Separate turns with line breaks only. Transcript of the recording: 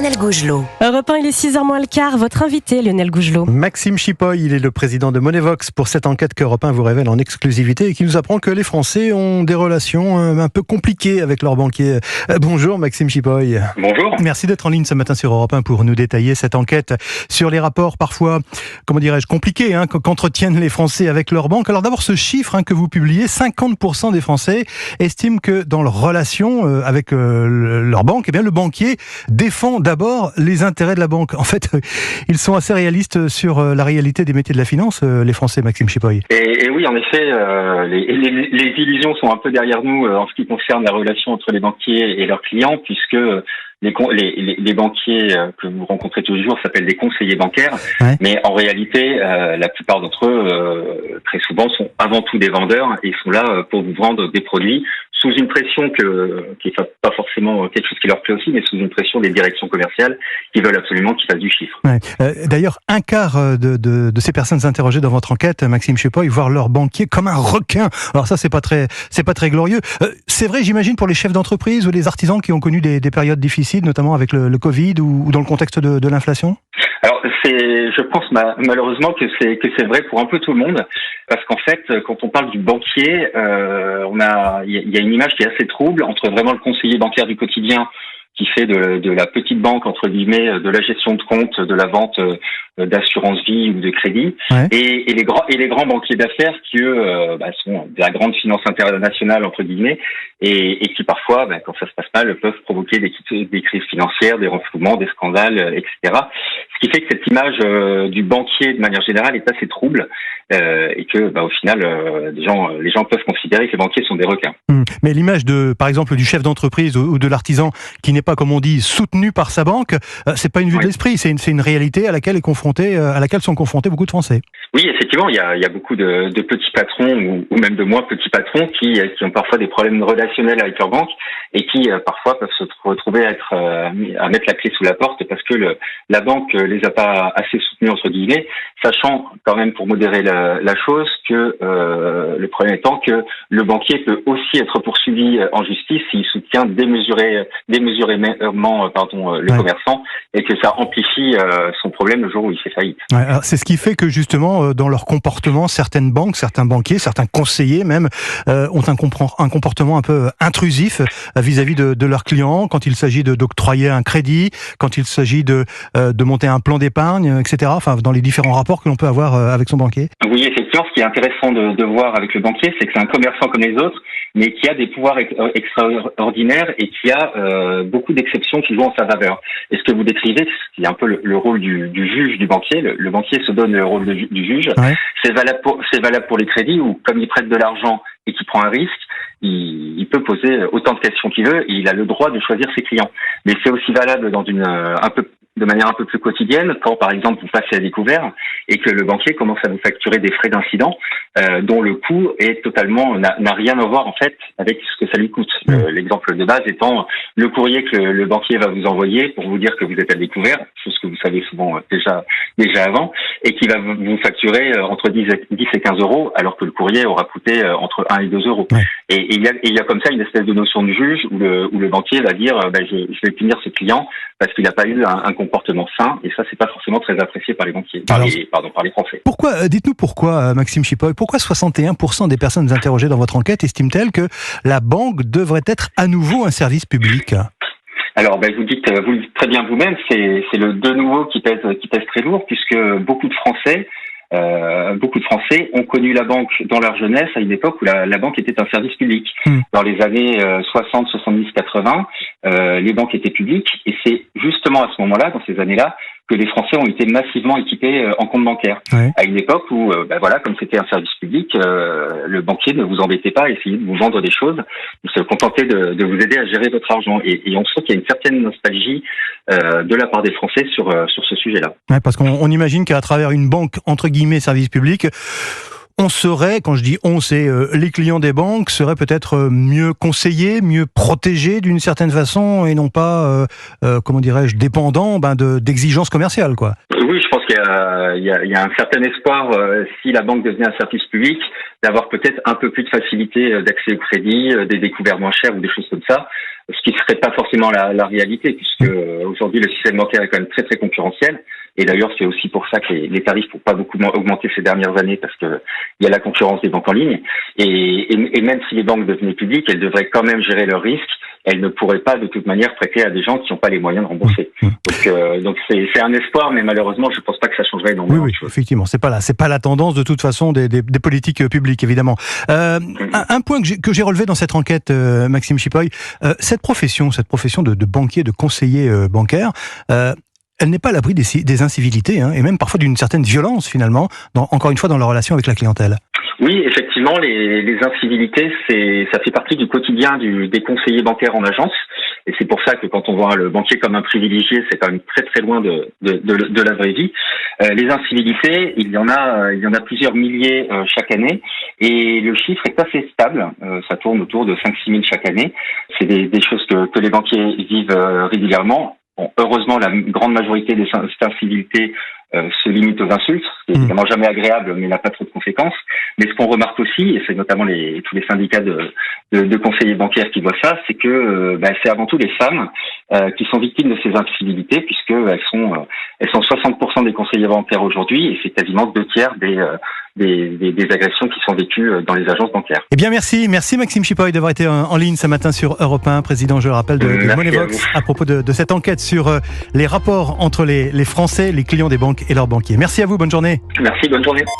Lionel Gougelot.
Europe 1, il est 6h moins le quart. Votre invité, Lionel Gougelot.
Maxime Chipoy, il est le président de Monevox pour cette enquête qu'Europe 1 vous révèle en exclusivité et qui nous apprend que les Français ont des relations un peu compliquées avec leurs banquiers. Bonjour Maxime Chipoy.
Bonjour.
Merci d'être en ligne ce matin sur Europe 1 pour nous détailler cette enquête sur les rapports parfois, compliqués qu'entretiennent les Français avec leurs banques. Alors d'abord ce chiffre que vous publiez, 50% des Français estiment que dans leur relation avec leur banque, le banquier défend d'abord les intérêts de la banque. En fait, ils sont assez réalistes sur la réalité des métiers de la finance, les Français, Maxime Chipoy.
Et oui, en effet, les illusions sont un peu derrière nous en ce qui concerne la relation entre les banquiers et leurs clients, puisque les banquiers que vous rencontrez tous les jours s'appellent des conseillers bancaires, ouais. Mais en réalité, la plupart d'entre eux, très souvent, sont avant tout des vendeurs et sont là pour vous vendre des produits sous une pression qui est pas forcément quelque chose qui leur plaît aussi, mais sous une pression des directions commerciales qui veulent absolument qu'ils fassent du chiffre.
Ouais. D'ailleurs, un quart de ces personnes interrogées dans votre enquête, Maxime Chipoy, voient leur banquier comme un requin. Alors ça, c'est pas très glorieux. C'est vrai, j'imagine, pour les chefs d'entreprise ou les artisans qui ont connu des périodes difficiles, notamment avec le Covid ou dans le contexte de l'inflation.
Alors, je pense malheureusement que c'est vrai pour un peu tout le monde, parce qu'en fait, quand on parle du banquier, il y a une image qui est assez trouble entre vraiment le conseiller bancaire du quotidien qui fait de la petite banque entre guillemets, de la gestion de compte, de la vente d'assurance vie ou de crédit, ouais. et les grands banquiers d'affaires qui eux sont de la grande finance internationale entre guillemets et qui parfois, quand ça se passe mal, peuvent provoquer des crises financières, des renflouements, des scandales, etc. Ce qui fait que cette image du banquier de manière générale est assez trouble et que au final les gens peuvent considérer que les banquiers sont des requins.
Mais l'image par exemple du chef d'entreprise ou de l'artisan qui n'est pas, comme on dit, soutenu par sa banque, c'est pas une vue de l'esprit, c'est une réalité à laquelle sont confrontés beaucoup de Français.
Oui, effectivement, il y a beaucoup de petits patrons ou même de moins petits patrons qui ont parfois des problèmes relationnels avec leur banque et qui parfois peuvent se retrouver à mettre la clé sous la porte parce que la banque les a pas assez soutenus entre guillemets, sachant quand même pour modérer la chose que le problème étant que le banquier peut aussi être poursuivi en justice s'il soutient démesurément le commerçant et que ça amplifie son problème le jour où il fait faillite.
Ouais, alors c'est ce qui fait que justement dans leur comportement, certaines banques, certains banquiers, certains conseillers même ont un comportement un peu intrusif vis-à-vis de leurs clients quand il s'agit d'octroyer un crédit, quand il s'agit de monter un plan d'épargne, etc. Enfin, dans les différents rapports que l'on peut avoir avec son banquier.
Oui, effectivement, ce qui est intéressant de voir avec le banquier, c'est que c'est un commerçant comme les autres, mais qui a des pouvoirs extraordinaires et qui a beaucoup d'exceptions qui jouent en sa faveur. Et ce que vous décrivez, c'est un peu le rôle du juge du banquier. Le banquier se donne le rôle du juge. Ouais. C'est valable pour les crédits où, comme il prête de l'argent et qu'il prend un risque, il peut poser autant de questions qu'il veut et il a le droit de choisir ses clients. Mais c'est aussi valable de manière un peu plus quotidienne quand, par exemple, vous passez à découvert et que le banquier commence à vous facturer des frais d'incident dont le coût est n'a rien à voir en fait avec ce que ça lui coûte. L'exemple de base étant le courrier que le banquier va vous envoyer pour vous dire que vous êtes à découvert, chose que vous savez souvent déjà avant, et qui va vous facturer entre 10 et 15 euros, alors que le courrier aura coûté entre 1 et 2 euros. Ouais. Et il y a comme ça une espèce de notion du juge où le banquier va dire je vais punir ce client parce qu'il n'a pas eu un comportement sain, et ça c'est pas forcément très apprécié par les banquiers, par les Français.
Dites-nous pourquoi, Maxime Chipoy, pourquoi 61% des personnes interrogées dans votre enquête estiment-elles que la banque devrait être à nouveau un service public ?
Alors, vous le dites très bien vous-même, c'est le de nouveau qui pèse très lourd, puisque beaucoup de Français ont connu la banque dans leur jeunesse à une époque où la banque était un service public. Dans les années 60, 70, 80, les banques étaient publiques et c'est justement à ce moment-là, dans ces années-là, que les Français ont été massivement équipés en compte bancaire. Ouais. À une époque où, comme c'était un service public, le banquier ne vous embêtait pas à essayer de vous vendre des choses, il se contentait de vous aider à gérer votre argent. Et on sent qu'il y a une certaine nostalgie de la part des Français sur ce sujet-là.
Ouais, parce qu'on imagine qu'à travers une banque, entre guillemets, service public, on serait, quand je dis on, c'est les clients des banques seraient peut-être mieux conseillés, mieux protégés d'une certaine façon et non pas, dépendants d'exigences commerciales, quoi.
Oui, je pense qu'il y a un certain espoir, si la banque devenait un service public, d'avoir peut-être un peu plus de facilité d'accès au crédit, des découvertes moins chères ou des choses comme ça. ce qui serait pas forcément la réalité, puisque aujourd'hui le système bancaire est quand même très très concurrentiel. Et d'ailleurs, c'est aussi pour ça que les tarifs n'ont pas beaucoup augmenté ces dernières années, parce que il y a la concurrence des banques en ligne. Et même si les banques devenaient publiques, elles devraient quand même gérer leurs risques. Elles ne pourraient pas de toute manière prêter à des gens qui n'ont pas les moyens de rembourser. Donc c'est un espoir, mais malheureusement, je pense pas que ça changerait énormément.
Oui, effectivement, c'est pas la tendance de toute façon des politiques publiques, évidemment. Un point que j'ai relevé dans cette enquête, Maxime Chipoy, cette profession de banquier, de conseiller bancaire, elle n'est pas à l'abri des incivilités, et même parfois d'une certaine violence finalement, encore une fois dans leur relation avec la clientèle.
Oui, effectivement, les incivilités, ça fait partie du quotidien des conseillers bancaires en agence. Et c'est pour ça que quand on voit le banquier comme un privilégié, c'est quand même très très loin de la vraie vie. Les incivilités, il y en a plusieurs milliers chaque année, et le chiffre est assez stable. Ça tourne autour de 5-6 000 chaque année. C'est des choses que les banquiers vivent régulièrement. Bon, heureusement, la grande majorité des incivilités se limite aux insultes, ce qui est évidemment jamais agréable, mais n'a pas trop de conséquences. Mais ce qu'on remarque aussi, et c'est notamment tous les syndicats de conseillers bancaires qui voient ça, c'est que c'est avant tout les femmes qui sont victimes de ces incivilités, puisque elles sont 60% des conseillers bancaires aujourd'hui, et c'est quasiment 2/3 des agressions qui sont vécues dans les agences bancaires.
Eh bien, merci Maxime Chipoy d'avoir été en ligne ce matin sur Europe 1, président, je le rappelle, de Monevox, à propos de cette enquête sur les rapports entre les Français, les clients des banques et leurs banquiers. Merci à vous, bonne journée.
Merci, bonne journée.